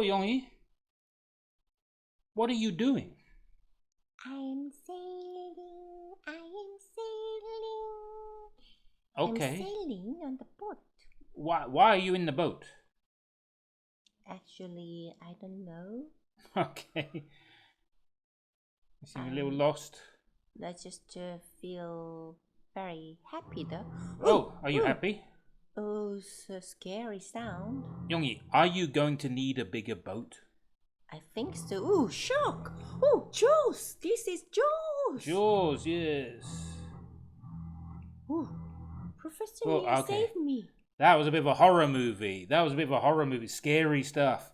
Hello, Yongi. What are you doing? I am sailing, I am sailing. Okay. I'm sailing on the boat. Why are you in the boat? Actually, I don't know. Okay. You seem a little lost. I just feel very happy though. Oh, are you happy? Oh, so scary sound. Yongi, are you going to need a bigger boat? I think so. Oh, shark! Oh, Jaws! This is Jaws! Jaws, yes. Oh, Professor Well, Neil okay. saved me. That was a bit of a horror movie. Scary stuff.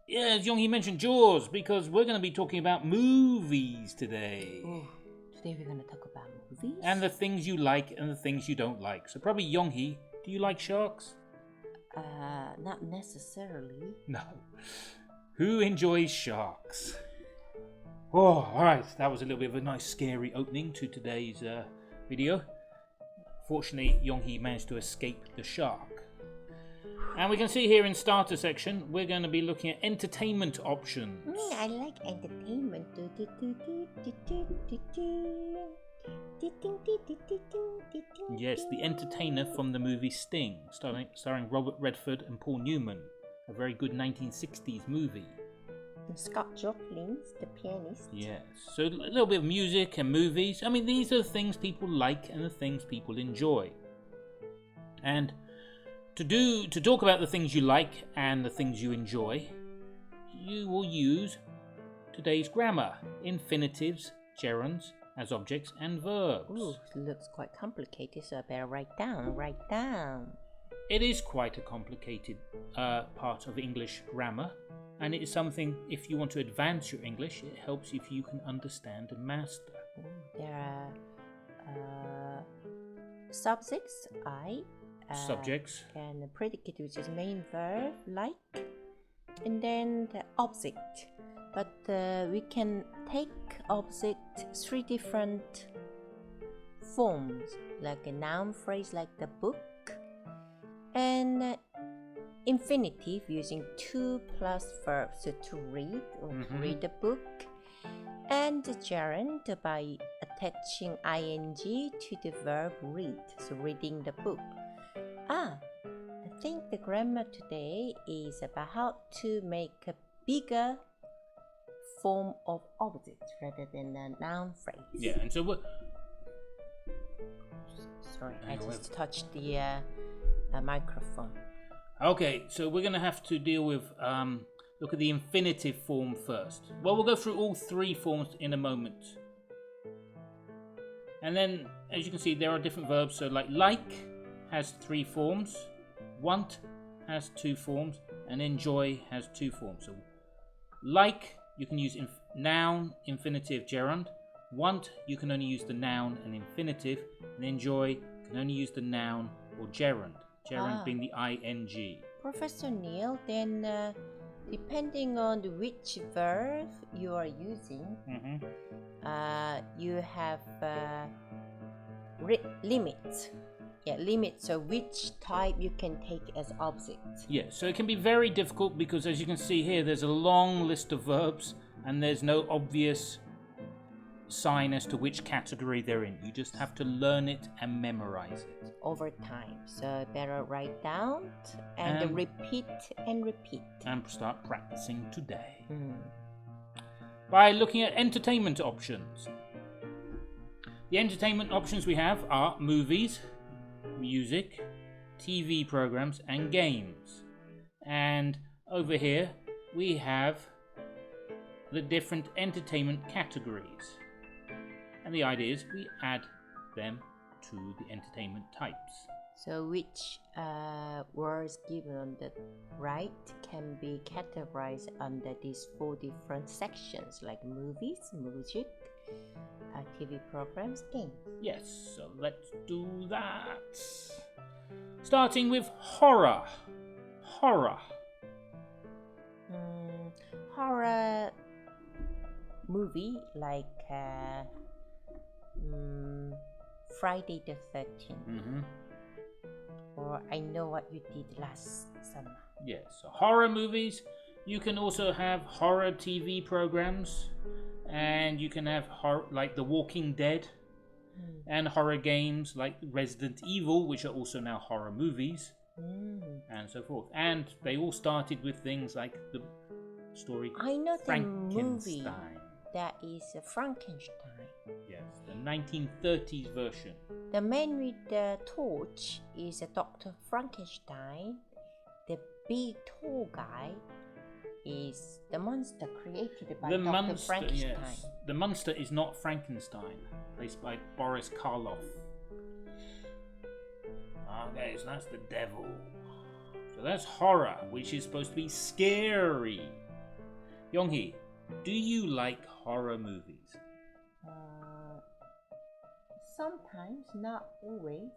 Yeah, as Yongi mentioned Jaws, because we're going to be talking about movies today. Oh, today we're going to talk about movies? And the things you like and the things you don't like. So probably Yongi, do you like sharks? Not necessarily. No. Who enjoys sharks? Oh, alright. That was a little bit of a nice scary opening to today's video. Fortunately, Yonghee managed to escape the shark. And we can see here in starter section, we're going to be looking at entertainment options. I like entertainment. Yes, the entertainer from the movie Sting, starring Robert Redford and Paul Newman. A very good 1960s movie. Scott Joplin, the pianist. Yes, so a little bit of music and movies. I mean, these are the things people like and the things people enjoy. And to talk about the things you like and the things you enjoy, you will use today's grammar: infinitives, gerunds as objects, and verbs. Ooh, looks quite complicated, so I better write down. It is quite a complicated part of English grammar, and it is something, if you want to advance your English, it helps if you can understand and master. There are subjects, I. Subjects. And a predicate, which is main verb, like. And then the object. But we can take object 3 different forms, like a noun phrase like the book, and infinitive using 2 plus verbs, so to read or to read the book, and the gerund by attaching ing to the verb read, so reading the book. I think the grammar today is about how to make a bigger form of object rather than a noun phrase. Yeah, and so what? Sorry, I just touched the microphone. Okay, so we're going to have to deal with look at the infinitive form first. Well, we'll go through all 3 forms in a moment. And then, as you can see, there are different verbs. So like has 3 forms, want has 2 forms, and enjoy has 2 forms. So like, you can use noun, infinitive, gerund. Want, you can only use the noun and infinitive. And enjoy, you can only use the noun or gerund. Gerund being the ing. Professor Neil, then depending on which verb you are using, you have limits. Yeah, limits. So which type you can take as object. Yeah, so it can be very difficult because, as you can see here, there's a long list of verbs and there's no obvious sign as to which category they're in. You just have to learn it and memorize it over time. So better write down and repeat and start practicing today by looking at entertainment options. The entertainment options we have are movies, music, TV programs, and games. And over here we have the different entertainment categories. And the idea is we add them to the entertainment types. So which words given on the right can be categorized under these 4 different sections, like movies, music, TV programs, games. Yes, so let's do that. Starting with horror. Horror movie like Friday the 13th, or I Know What You Did Last drama. Yes, so horror movies. You can also have horror TV programs, and you can have like The Walking Dead, and horror games like Resident Evil, which are also now horror movies, and so forth. And they all started with things like the story I know the movie Frankenstein. that is Frankenstein. Yes, the 1930s version. The man with the torch is Dr. Frankenstein. The big tall guy is the monster created by Dr. Frankenstein. Yes. The monster is not Frankenstein, placed by Boris Karloff. Okay, so that's the devil. So that's horror, which is supposed to be scary. Yonghee, do you like horror movies? Sometimes, not always.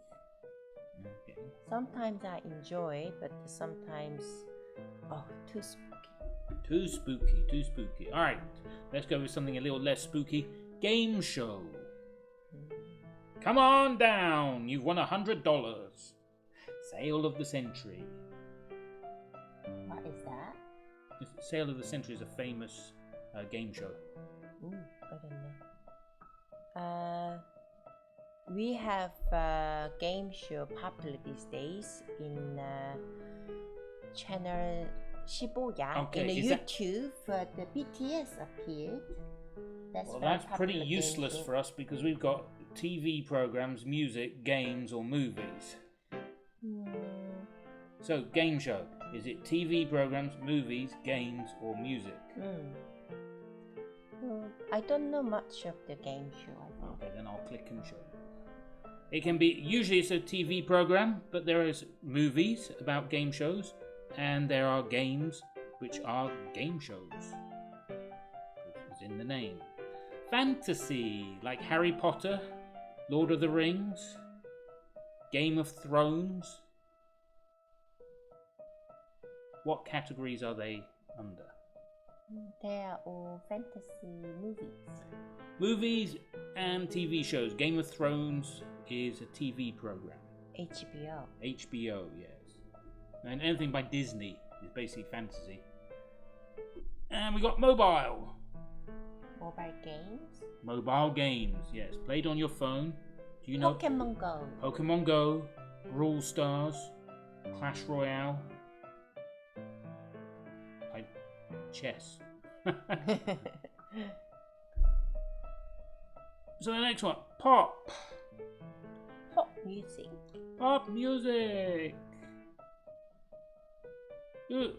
Okay. Sometimes I enjoy, but sometimes, too spooky. Too spooky, too spooky. All right, let's go with something a little less spooky. Game show. Come on down. You've won $100. Sale of the Century. What is that? Sale of the Century is a famous game show. Ooh, I don't know. We have a game show popular these days in channel Shibuya. Okay, in the is YouTube. The BTS appeared. That's pretty useless for us because we've got TV programs, music, games, or movies. So, game show. Is it TV programs, movies, games, or music? I don't know much of the game show. Okay, then I'll click and show. It can be, usually it's a TV program, but there is movies about game shows, and there are games which are game shows. It's in the name. Fantasy, like Harry Potter, Lord of the Rings, Game of Thrones. What categories are they under? They are all fantasy movies. Movies and TV shows. Game of Thrones is a TV program. HBO. HBO, yes. And anything by Disney is basically fantasy. And we got mobile. Mobile games? Mobile games, yes. Played on your phone. Do you know? Pokemon Go. Pokemon Go, Brawl Stars, Clash Royale. Chess. So the next one, pop. Pop music. Pop music.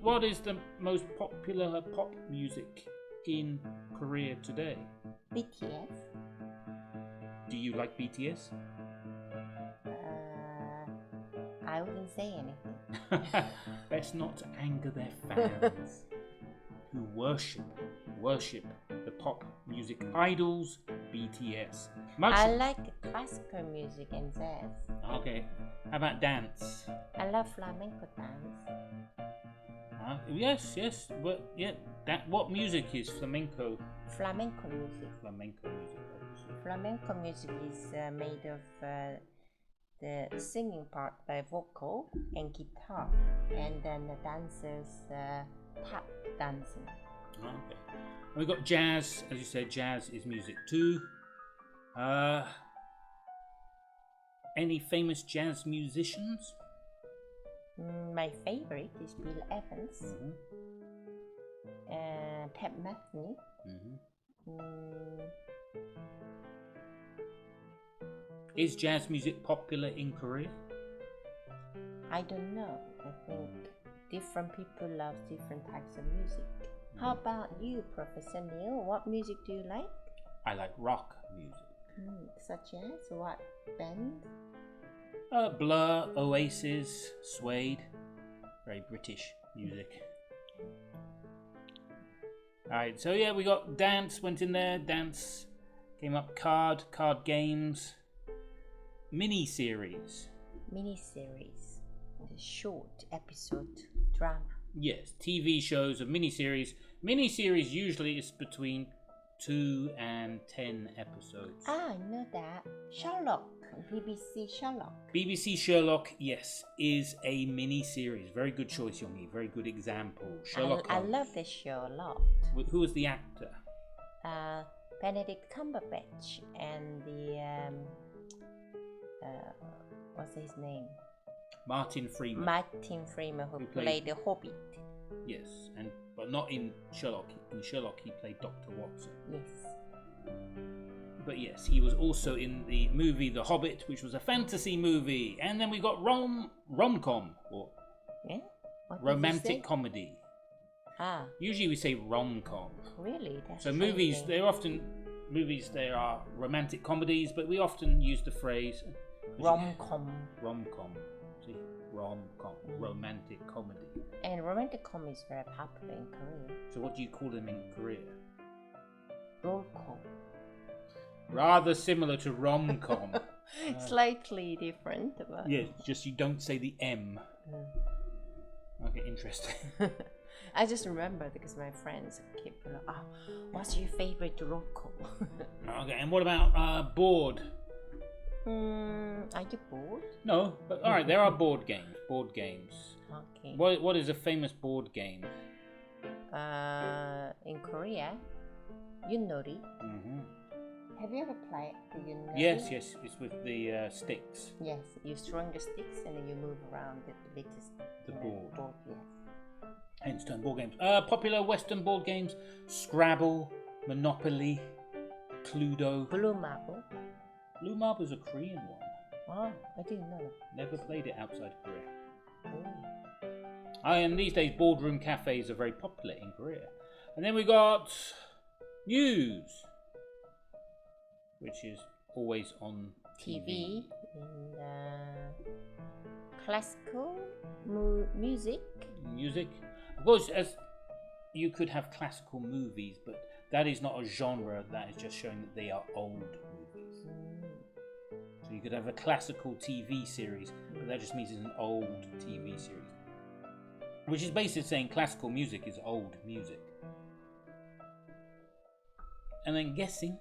What is the most popular pop music in Korea today? BTS. Do you like BTS? I wouldn't say anything. Best not to anger their fans who worship the pop music idols, BTS. I like classical music and jazz. Okay. How about dance? I love flamenco dance. Yes, but yeah, what music is flamenco? Flamenco music. Flamenco music, obviously. Flamenco music is made of the singing part by vocal and guitar, and then the dancers tap dancing. Okay. And we've got jazz. As you said, jazz is music too. Any famous jazz musicians? My favorite is Bill Evans, Pat Metheny. Is jazz music popular in Korea? I don't know. I think different people love different types of music. How about you, Professor Neil? What music do you like? I like rock music. Such as what band? Blur, Oasis, Suede. Very British music. Alright, so yeah, we got dance went in there. Dance came up. Card games. Mini-series. Mini-series. The short episode drama. Yes, TV shows of mini-series. Mini-series usually is between 2 and 10 episodes. I know that. Sherlock. BBC Sherlock. BBC Sherlock, yes, is a mini-series. Very good choice, Yongi. Very good example. Sherlock I Holmes. love the Sherlock. Who was the actor? Benedict Cumberbatch and the what's his name? Martin Freeman. Martin Freeman, who played the Hobbit. Yes, but not in Sherlock. In Sherlock, he played Dr. Watson. Yes. But yes, he was also in the movie The Hobbit, which was a fantasy movie. And then we got rom-com, or romantic comedy. Usually we say rom-com. Really? That's so movies, they are romantic comedies, but we often use the phrase rom-com. Rom-com. See? Rom-com. Romantic comedy. And romantic comedy is very popular in Korea. So what do you call them in Korea? Rom-com. Rather similar to rom-com. Slightly different, but yeah, just you don't say the M. Okay, interesting. I just remember because my friends keep like, what's your favorite rom-com? Okay, and what about board? Are you bored? No, but all right, there are board games. Board games. Okay. What is a famous board game? In Korea, Yunori. Mm-hmm. Have you ever played the Yunori? Yes, it's with the sticks. Yes, you string the sticks and then you move around the board. Yes. Hence term board games. Popular Western board games: Scrabble, Monopoly, Cluedo. Blue Marble. Blue Marble is a Korean one. Oh, I didn't know that. Never played it outside Korea. Oh. And these days, boardroom cafes are very popular in Korea. And then we got news, which is always on TV. And classical music. Music. Of course, as you could have classical movies, but that is not a genre. That is just showing that they are old movies. So you could have a classical TV series, but that just means it's an old TV series. Which is basically saying classical music is old music. And then guessing.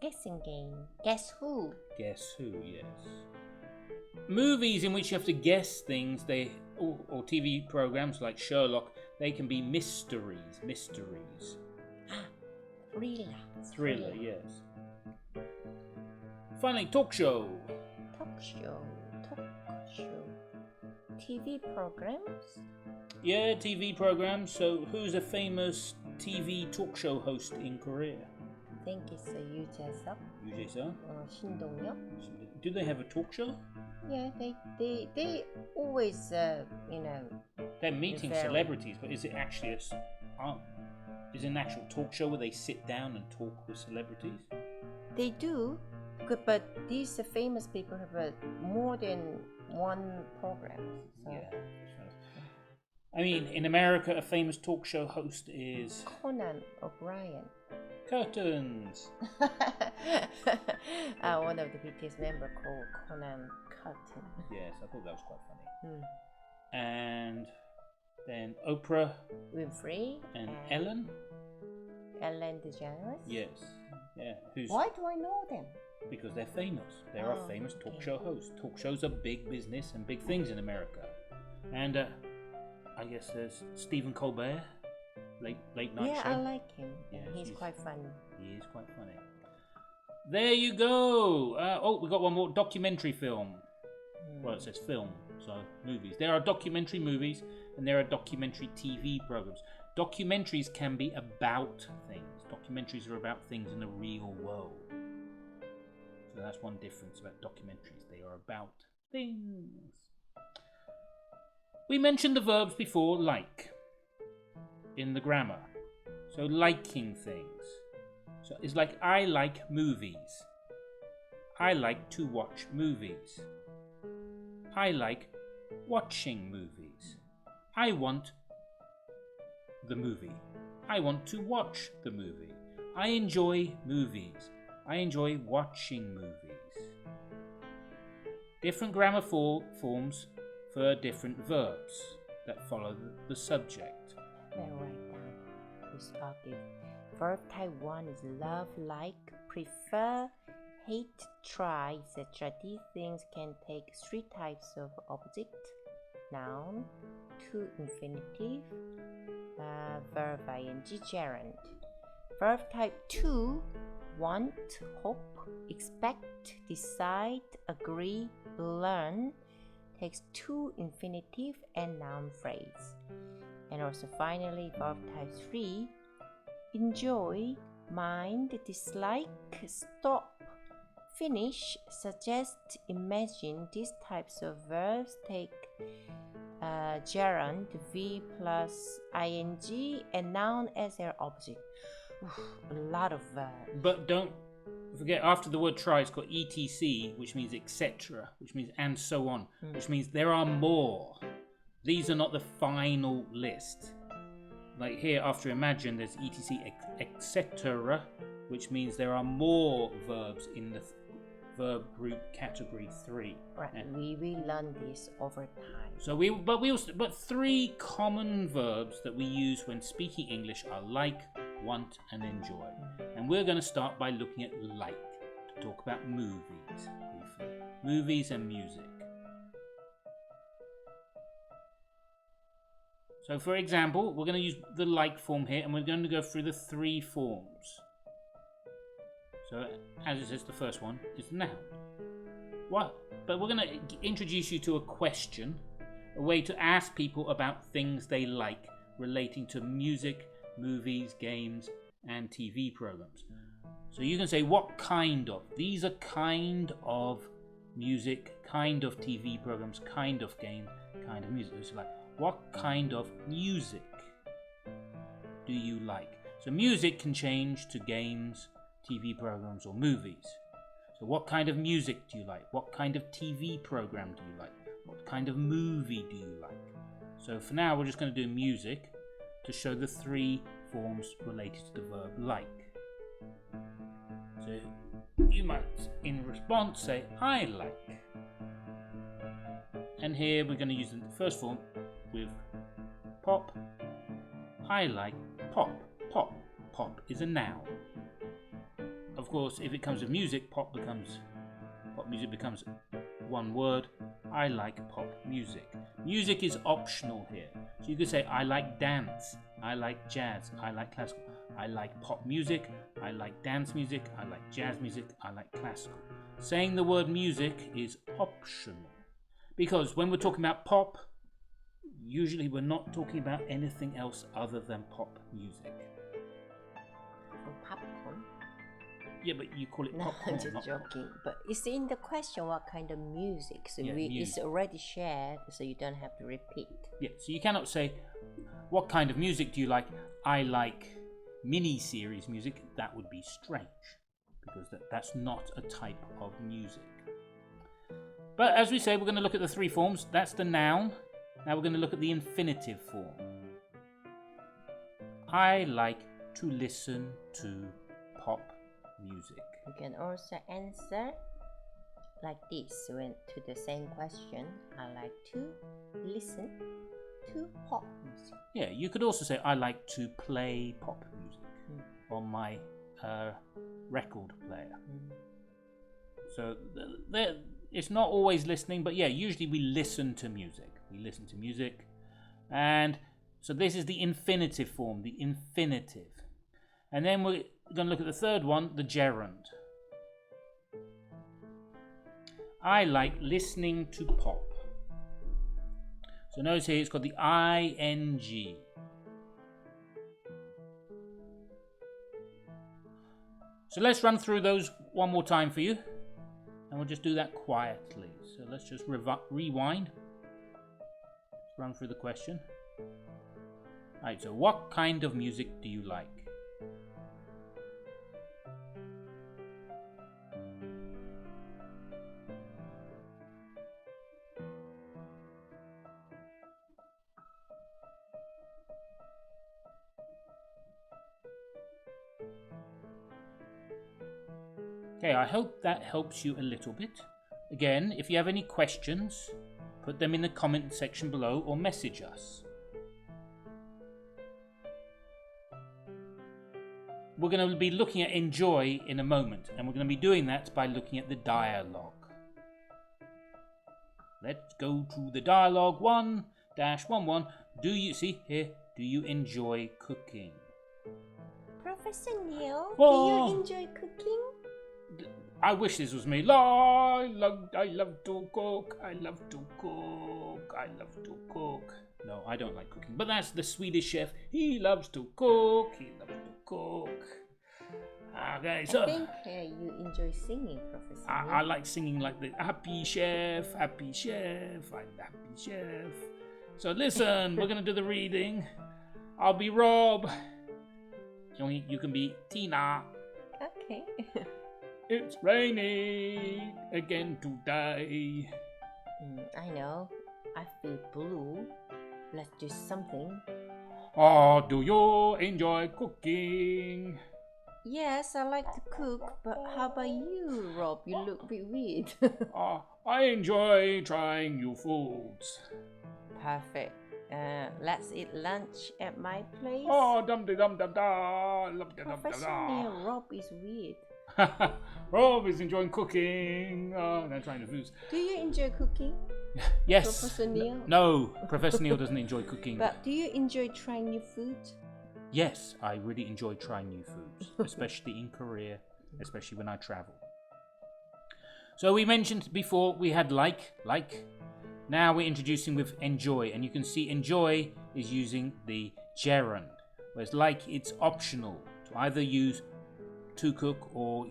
Guessing game. Guess who? Guess who, yes. Movies in which you have to guess things, or TV programs like Sherlock, they can be mysteries. Thriller, yes. Finally, talk show. TV programs? Yeah, TV programs. So who's a famous TV talk show host in Korea? I think it's Yoo Jae-suk. Yoo Jae-suk? Shin Dong-hyuk. Do they have a talk show? Yeah, they always, They're meeting celebrities, but is it actually is it an actual talk show where they sit down and talk with celebrities? They do, but these famous people have more than one program. So. Yeah. I mean, in America, a famous talk show host is Conan O'Brien. Curtains. One of the BTS members called Conan Curtin. Yes, I thought that was quite funny. And then Oprah Winfrey and Ellen DeGeneres. Yes, yeah. Why do I know them? Because they're famous. They are famous talk show hosts. Talk shows are big business and big things in America. And I guess there's Stephen Colbert, late night show. Yeah, I like him. Yeah, he's quite funny. He is quite funny. There you go. We got one more documentary film. Well, it says film, so movies. There are documentary movies and there are documentary TV programs. Documentaries can be about things. Documentaries are about things in the real world. So that's one difference about documentaries. They are about things. We mentioned the verbs before, like, in the grammar. So liking things. So it's like, I like movies. I like to watch movies. I like watching movies. I want the movie. I want to watch the movie. I enjoy movies. I enjoy watching movies. Different grammar forms for different verbs that follow the subject. Well, write down. We started Verb type 1 is love, like, prefer, hate, try, etc. These things can take 3 types of object: noun, to infinitive, verb ing, gerund. Verb type 2, want, hope, expect, decide, agree, learn, takes 2 infinitive and noun phrase. And also finally, verb type 3, enjoy, mind, dislike, stop, finish, suggest, imagine. These types of verbs take gerund, V plus ing, and noun as their object. A lot of verbs. But don't forget, after the word try, it's got etc, which means etc, which means and so on, which means there are more. These are not the final list. Like here, after imagine, there's etc, etc, which means there are more verbs in the verb group category 3. Right, we learn this over time. So but 3 common verbs that we use when speaking English are like, want, and enjoy. And we're going to start by looking at like, to talk about movies briefly. Movies and music. So for example, we're going to use the like form here, and we're going to go through the 3 forms. So as it says, the first one is noun. What? But we're going to introduce you to a question, a way to ask people about things they like relating to music, movies, games, and TV programs. So you can say what kind of. These are kind of music, kind of TV programs, kind of game, kind of music. It's like, what kind of music do you like? So music can change to games, TV programs, or movies. So what kind of music do you like? What kind of TV program do you like? What kind of movie do you like? So for now, we're just going to do music to show the 3 forms related to the verb like. So you might, in response, say, I like. And here we're going to use the first form with pop. I like pop. Pop. Pop is a noun. Of course, if it comes with music, pop music becomes one word. I like pop music. Music is optional here. So you could say, I like dance. I like jazz. I like classical. I like pop music. I like dance music. I like jazz music. I like classical. Saying the word music is optional. Because when we're talking about pop, usually we're not talking about anything else other than pop music. Popcorn? Yeah, but you call it No, popcorn. I'm just joking. But it's in the question what kind of music. So music. It's already shared, so you don't have to repeat. Yeah, so you cannot say, what kind of music do you like? I like mini-series music. That would be strange, because that's not a type of music. But as we say, we're going to look at the 3 forms. That's the noun. Now we're going to look at the infinitive form. I like to listen to pop music. You can also answer like this when to the same question. I like to listen to pop music. Yeah, you could also say I like to play pop music on my record player. So it's not always listening, but yeah, usually we listen to music. We listen to music. And so this is the infinitive form, the infinitive. And then we're going to look at the third one, the gerund. I like listening to pop. So notice here it's got the ing. So let's run through those one more time for you. And we'll just do that quietly. So let's just rewind. Let's run through the question. Alright, so what kind of music do you like? Okay, I hope that helps you a little bit. Again, if you have any questions, put them in the comment section below or message us. we're going to be looking at enjoy in a moment, and we're going to be doing that by looking at the dialogue. Let's go to the dialogue 1-11. Do you enjoy cooking? Professor Neil, Oh. do you enjoy cooking? I wish this was me. I love to cook. I love to cook. I love to cook. No, I don't like cooking. But that's the Swedish chef. He loves to cook. He loves to cook. Okay, so I think you enjoy singing, Professor Neil. I like singing like the happy chef, happy chef. I'm the happy chef. So listen, we're gonna do the reading. I'll be Rob. You can be Tina. Okay. It's raining again today. I know. I feel blue. Let's do something. Oh, do you enjoy cooking? Yes, I like to cook, but how about you, Rob? You look a bit weird. I enjoy trying new foods. Perfect. Let's eat lunch at my place. Oh, dum-de-dum-dum-da. Professor Neil, Rob is weird. Rob is enjoying cooking. Oh, they're trying to foods. Do you enjoy cooking? Yes. Professor Neil? No, Professor Neil doesn't enjoy cooking. But do you enjoy trying new food? Yes, I really enjoy trying new foods, especially in Korea, especially when I travel. So we mentioned before we had like. Now we're introducing with enjoy, and you can see enjoy is using the gerund, whereas like it's optional to either use to cook or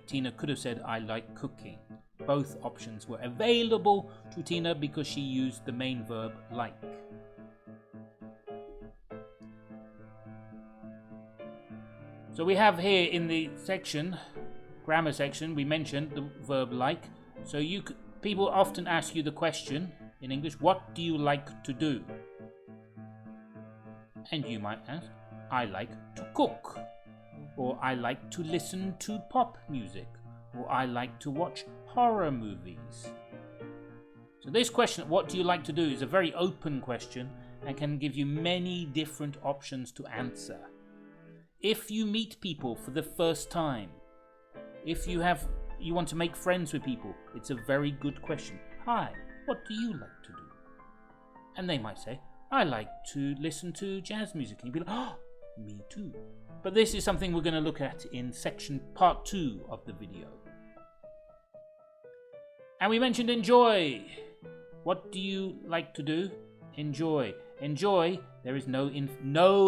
Tina could have said I like cooking. Both options were available to Tina because she used the main verb like. So we have here in the section, grammar section, we mentioned the verb like. So people often ask you the question in English, what do you like to do? And you might ask, I like to cook. Or I like to listen to pop music. Or I like to watch horror movies. So this question, what do you like to do, is a very open question and can give you many different options to answer. If you meet people for the first time, if you want to make friends with people, it's a very good question. Hi, what do you like to do? And they might say, I like to listen to jazz music. And you'd be like, oh, me too. But this is something we're going to look at in part 2 of the video. And we mentioned enjoy. What do you like to do? Enjoy. Enjoy, there is no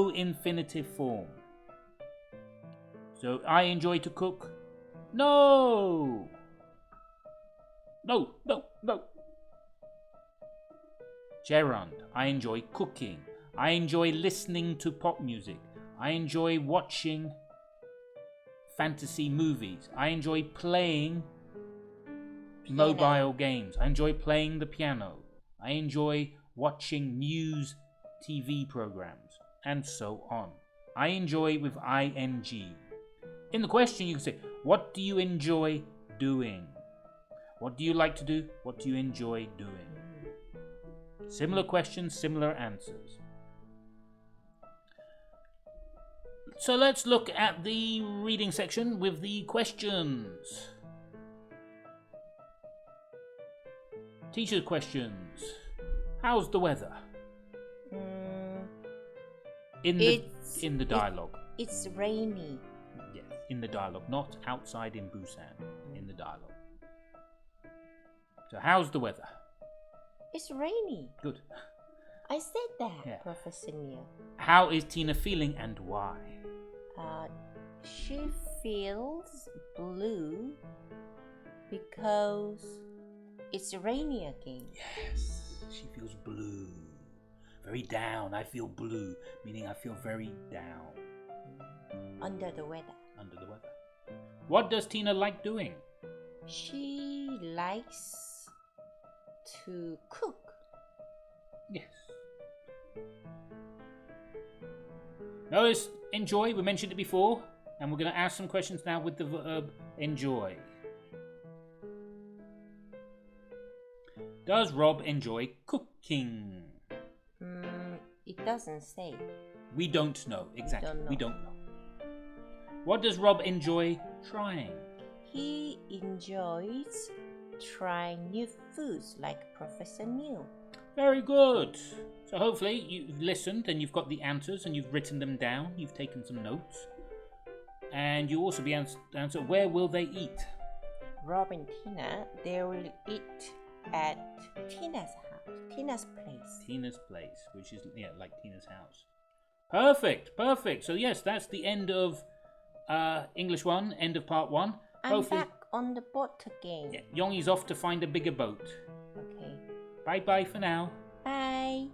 infinitive form. So, I enjoy to cook. No. Gerund, I enjoy cooking. I enjoy listening to pop music. I enjoy watching fantasy movies. I enjoy playing mobile games. I enjoy playing the piano. I enjoy watching news TV programs, and so on. I enjoy with ing. In the question, you can say, what do you enjoy doing? What do you like to do? What do you enjoy doing? Similar questions, similar answers. So let's look at the reading section with the questions. Teacher questions. How's the weather? In the dialogue. It's rainy. Yes, in the dialogue, not outside in Busan. In the dialogue. So how's the weather? It's rainy. Good. I said that, Yeah. Professor Neil. How is Tina feeling and why? She feels blue because it's rainy again. Yes, she feels blue. Very down. I feel blue, meaning I feel very down. Under the weather. Under the weather. What does Tina like doing? She likes to cook. Yes. Notice enjoy, we mentioned it before, and we're going to ask some questions now with the verb enjoy. Does Rob enjoy cooking? It doesn't say. We don't know exactly. We don't know. What does Rob enjoy trying? He enjoys trying new foods like Professor New. Very good. So hopefully you've listened and you've got the answers and you've written them down. You've taken some notes. And you also be answer where will they eat? Rob and Tina, they will eat at Tina's house, Tina's place. Tina's place, which is like Tina's house. Perfect. So yes, that's the end of English 1, end of part 1. I'm back on the boat again. Yeah, Yonghi's off to find a bigger boat. Okay. Bye for now. Bye.